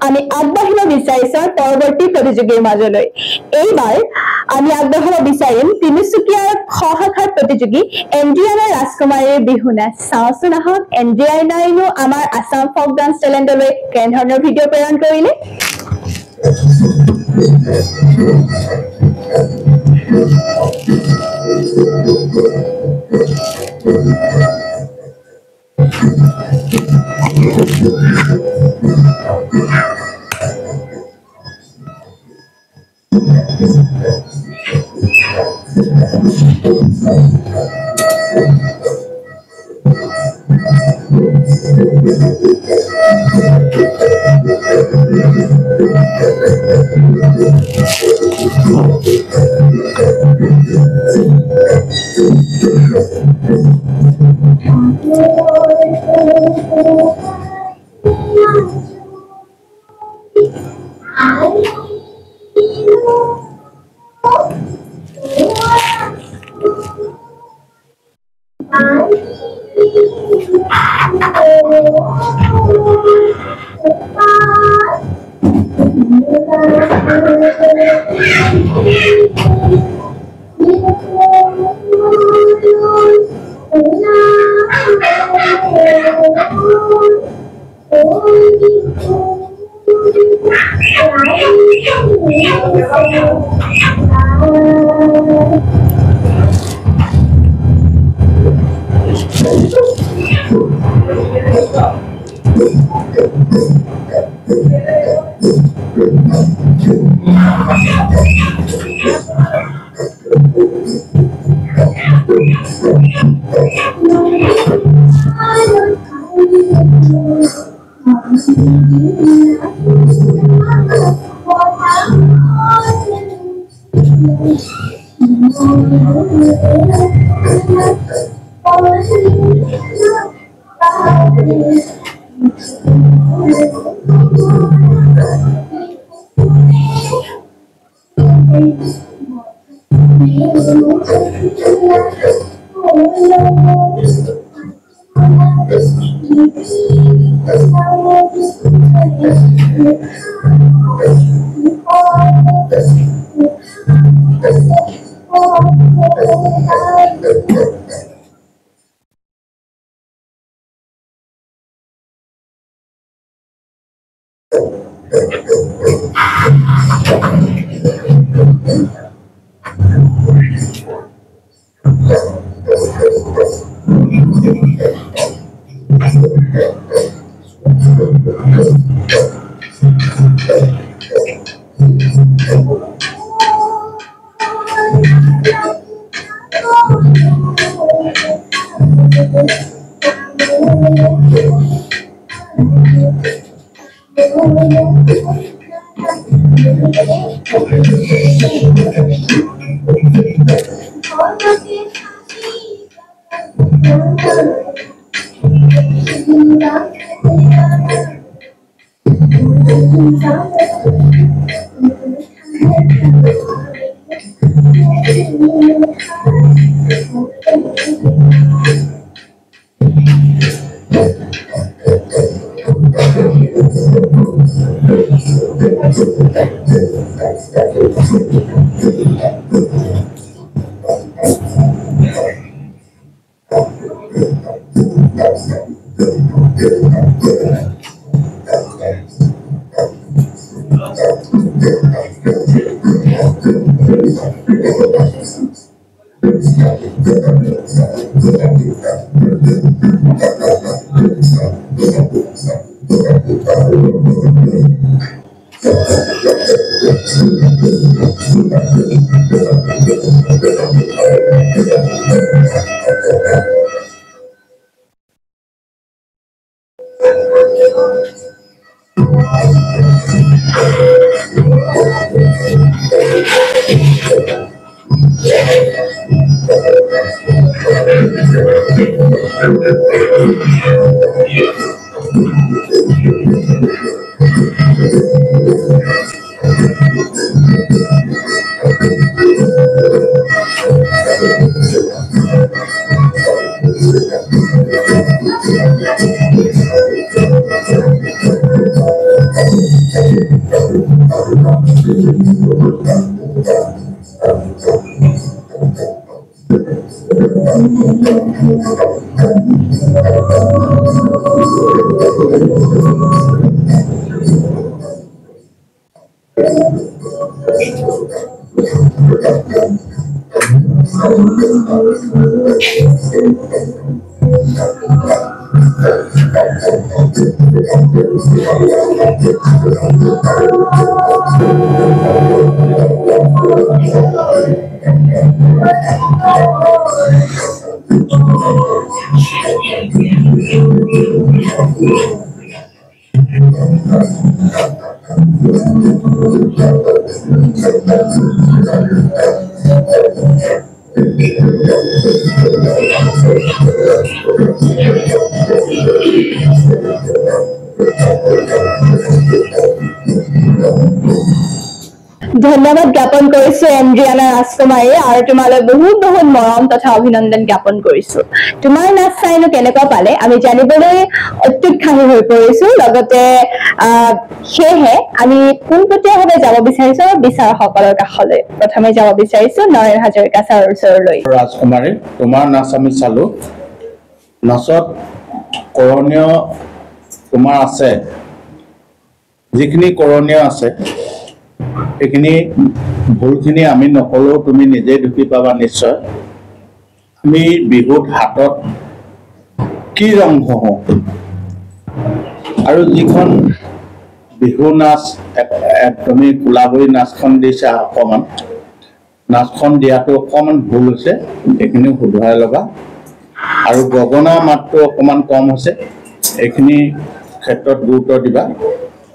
আমি আগবাঢ়িব বিচাৰিছো পৰৱৰ্তী প্ৰতিযোগীৰ মাজলৈ এইবাৰ আমি আগবাঢ়িব বিচাৰিম তিনিচুকীয়াৰ সহশাখাৰ প্ৰতিযোগী এন্ড্ৰিয়ানা ৰাজকুমাৰীৰ বিহু নাচ চাওঁচোন আহক এন্ড্ৰিয়ানাইনো আমাৰ আসাম ফক ডান্স টেলেণ্টলৈ কেনেধৰণৰ ভিডিঅ' প্ৰেৰণ কৰিলে ধন্যবাদ জ্ঞাপন কৰিছো এন্ড্ৰিয়ানা ৰাজকুমাৰী আৰু তোমালৈ বহুত বহুত মৰম তথা অভিনন্দন জ্ঞাপন কৰিছো। তোমাৰ নাচ চাইনো কেনেকুৱা পালে আমি জানিবলৈ অত্যুৎসাহী হৈ পৰিছো। লগতে সেয়েহে আমি পোনপটীয়াভাৱে যাব বিচাৰিছো বিচাৰকসকলৰ কাষলৈ। প্ৰথমে যাব বিচাৰিছো নয়ন হাজৰিকা ছাৰৰ ওচৰলৈ। ৰাজকুমাৰী, তোমাৰ নাচ আমি চালো। নাচত কৰণীয় তোমাৰ আছে, যিখিনি কৰণীয় আছে সেইখিনি ভুলখিনি আমি নকলেও তুমি নিজে ঢুকি পাবা নিশ্চয়। আমি বিহুত হাতত কি ৰং ঘহোঁ আৰু যিখন বিহু নাচ তুমি কোলাবৰী নাচখন দিছা, অকণমান নাচখন দিয়াটো অকণমান ভুল হৈছে, এইখিনি শুধৰাই ল'বা। আৰু গগনা মাতটো অকণমান কম হৈছে, এইখিনি ক্ষেত্ৰত গুৰুত্ব দিবা।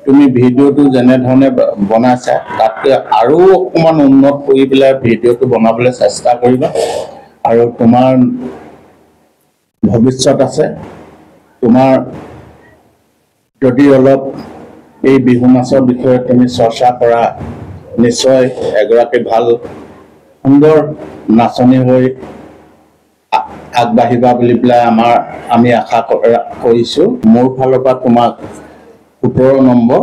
তুমি ভিডিঅ'টো যেনেধৰণে বনাইছা তাতকৈ আৰু অকণমান উন্নত কৰি পেলাই ভিডিঅ'টো বনাবলৈ চেষ্টা কৰিবা। আৰু তোমাৰ ভৱিষ্যত আছে। তোমাৰ যদি অলপ এই বিহু নাচৰ বিষয়ে তুমি চৰ্চা কৰা, নিশ্চয় এগৰাকী ভাল সুন্দৰ নাচনী হৈ আগবাঢ়িবা বুলি পেলাই আমি আশা কৰিছোঁ। মোৰ ফালৰ পৰা তোমাক 17 নম্বৰ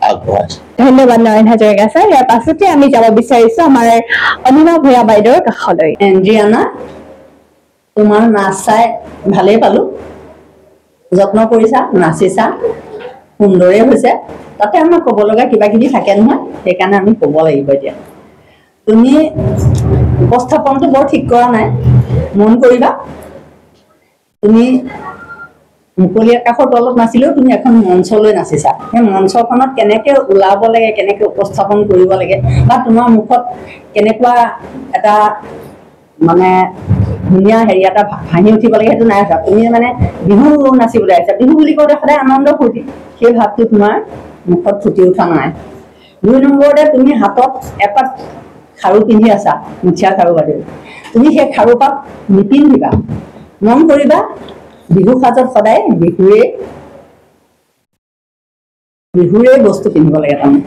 আগবঢ়াইছোঁ। ধন্যবাদ নয়ন হাজৰিকা ছাৰ। ইয়াৰ পাছতে আমি যাব বিচাৰিছো আমাৰ অনিমা ভূঞা বাইদেউৰ কাষলৈ। এন্ড্ৰিয়ানা, তোমাৰ নাচ চাই ভালেই পালো। যত্ন কৰিছা, নাচিছা, সুন্দৰে হৈছে। তাতে আমাৰ ক'ব লগা কিবা কিবি থাকে নহয়, সেইকাৰণে আমি ক'ব লাগিব। এতিয়া তুমি উপস্থাপনটো বৰ ঠিক কৰা নাই, মন কৰিবা। তুমি মুকলি আকাশৰ তলত নাচিলেও তুমি এখন মঞ্চলৈ নাচিছা। সেই মঞ্চখনত কেনেকে ওলাব লাগে, কেনেকে উপস্থাপন কৰিব লাগে, বা তোমাৰ মুখত কেনেকুৱা এটা মানে ধুনীয়া হেৰি এটা ভাঙি উঠিব লাগে, সেইটো নাই আছা। তুমি মানে বিহু নাচিবলৈ আহিছা। বিহু বুলি কওঁতে সদায় আনন্দ ফূৰ্তি, সেই ভাৱটো তোমাৰ মুখত ফুটি উঠা নাই। 2 নম্বৰতে তুমি হাতত এপাত খাৰু পিন্ধি আছা, মুঠিয়া খাৰু বাদে। তুমি সেই খাৰুপাত নিপিন্ধিবা। মন কৰিবা, বিহু সাজত সদায় বিহুৰে বস্তু পিন্ধিব লাগে। তাৰমানে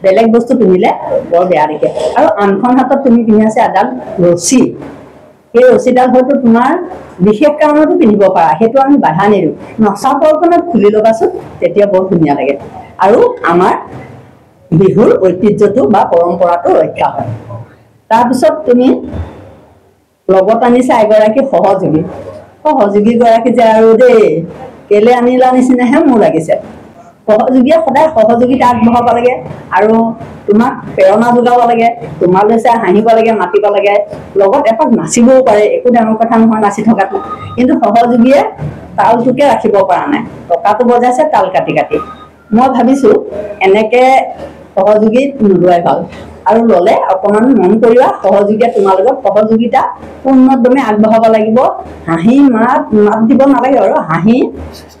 বেলেগ বস্তু পিন্ধিলে বৰ বেয়া দেখে। আৰু আনখন হাতত তুমি পিন্ধি আছা এডাল ৰছী। সেই ৰছীডাল হয়তো তোমাৰ বিশেষ কাৰণতো পিন্ধিব পাৰা, সেইটো আমি বাধা নিদিওঁ। নচা পৰখনত খুলি ল'বাচোন, তেতিয়া বৰ ধুনীয়া লাগে। আৰু আমাৰ বিহুৰ ঐতিহ্যটো বা পৰম্পৰাটো ৰক্ষা হয়। তাৰপিছত তুমি লগত আনিছা এগৰাকী সহযোগী গৰাকী যে আৰু দেই কেলে আনিলা নিচিনাহে মোৰ লাগিছে। সহযোগীয়ে সদায় সহযোগিতা আগবঢ়াব লাগে আৰু তোমাক প্ৰেৰণা যোগাব লাগে। তোমালৈ চাই হাঁহিব লাগে, মাতিব লাগে। লগত এপাক নাচিবও পাৰে, একো ডাঙৰ কথা নহয় নাচি থকাটো। কিন্তু সহযোগীয়ে তালটোকে ৰাখিব পৰা নাই, টকাটো বজাইছে তাল কাটি কাটি। মই ভাবিছো এনেকে সহযোগী নোলোৱাই ভাল। আৰু ল'লে অকণমান মন কৰিবা, সহযোগীয়ে তোমাৰ লগত সহযোগিতা উন্নতভাৱে আগবঢ়াব লাগিব। হাঁহি মাত দিব নালাগে আৰু হাঁহি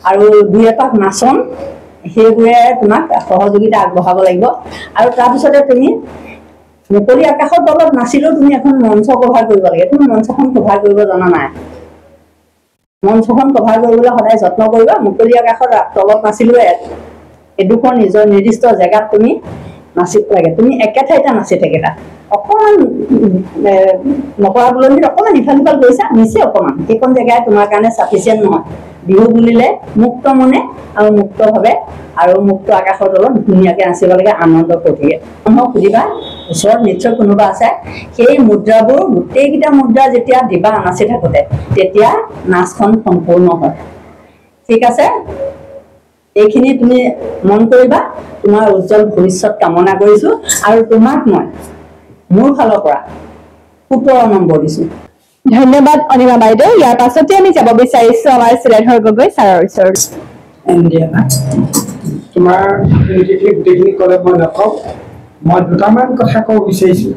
আৰু 2 এপাক নাচন, সেইবোৰে তোমাক সহযোগিতা আগবঢ়াব লাগিব। আৰু তাৰপিছতে তুমি মুকলি আকাশৰ তলত নাচিলেও তুমি এখন মঞ্চ কভাৰ কৰিব লাগে। তুমি মঞ্চখন কভাৰ কৰিব জনা নাই। মঞ্চখন কভাৰ কৰিবলৈ সদায় যত্ন কৰিবা। মুকলি আকাশৰ তলত নাচিলেও এডোখৰ নিজৰ নিৰ্দিষ্ট জেগাত তুমি নাচিব লাগে তুমি একে ঠাইতে নাচি থাকিলা অকণমান নকৰা বুলন্দিত অকণমান ইফাল সিফাল কৰিছা নিচে অকণমান সেইখন জেগাই তোমাৰ কাৰণে চাফিচিয়েণ্ট নহয় বিহু বুলিলে মুক্ত মনে আৰু মুক্তভাৱে আৰু মুক্ত আকাশৰ তলত ধুনীয়াকৈ নাচিব লাগে আনন্দ ফূৰ্তিৰে মানুহক সুধিবা ওচৰত নিশ্চয় কোনোবা আছে সেই মুদ্ৰাবোৰ গোটেইকেইটা মুদ্ৰা যেতিয়া দিবা নাচি থাকোঁতে তেতিয়া নাচখন সম্পূৰ্ণ হয় ঠিক আছে এইখিনি তুমি মন কৰিবা তোমাৰ উজ্জ্বল ভৱিষ্যত কামনা কৰিছোঁ আৰু তোমাক মই মোৰ ফালৰ পৰা 17 নম্বৰ দিছোঁ ধন্যবাদ অনিমা বাইদেউ ইয়াৰ পাছতে আমি যাব বিচাৰিছো আমাৰ শ্ৰীধৰ গগৈ ছাৰৰ ওচৰত তোমাৰ গোটেইখিনি ক'লে মই নকওঁ মই দুটামান কথা ক'ব বিচাৰিছোঁ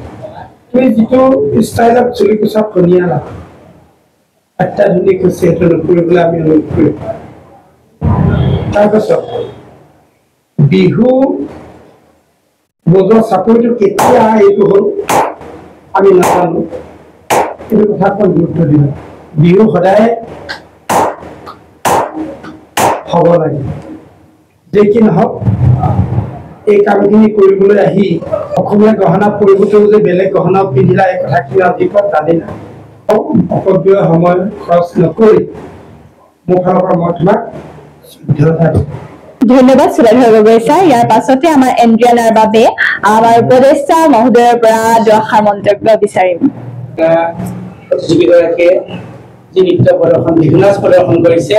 তুমি যিটো ষ্টাইলত চুলি কোচা ধুনীয়া অত্যাধুনিক হৈছে সেইটো নকৰিবলৈ আমি অনুৰোধ কৰিম তাৰপাছত বিহু বজোৱা চাকৰিটো কেতিয়া এইটো হ'ল আমি নাজানো কিন্তু কথাত মই গুৰুত্ব দিওঁ বিহু সদায় হ'ব লাগে যে কি নহওক এই কামখিনি কৰিবলৈ আহি অসমীয়া গহনা পৰিৱৰ্তন যে বেলেগ গহনা পিন্ধিলা এই কথাখিনি অধিকত জানি না অপব্যয় সময় খৰচ নকৰি মোৰ ফালৰ পৰা মই তোমাক ধন্যবাদ শ্ৰীধৰ গগৈ ছাৰ ইয়াৰ পাছতে আমাৰ এণ্ড্ৰিয়ানাৰ বাবে আমাৰ উপদেষ্টা মহোদয়ৰ পৰা দুআষাৰ মন্তব্য বিচাৰিম প্ৰতিযোগীগৰাকীয়ে যি নৃত্য প্ৰদৰ্শন বিহু নাচ প্ৰদৰ্শন কৰিছে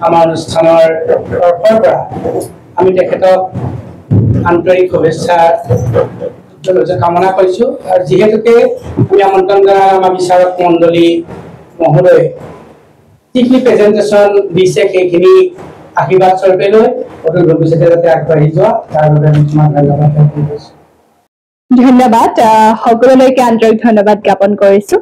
আমাৰ অনুষ্ঠানৰ তৰফৰ পৰা আমি তেখেতক আন্তৰিক শুভেচ্ছা কামনা কৰিছোঁ আৰু যিহেতুকে আমি আমন্ত্ৰণ জনাই আমাৰ বিচাৰক মণ্ডলী মহোদয়ে যিখিনি প্ৰেজেণ্টেশ্যন দিছে সেইখিনি আশীৰ্বাদ স্বৰূপে লৈ অদূৰ ভৱিষ্যতে যাতে আগবাঢ়ি যোৱা তাৰ বাবে আমি তোমাক ধন্যবাদ ধন্যবাদ সকলোলৈকে আন্তৰিক ধন্যবাদ জ্ঞাপন কৰিছোঁ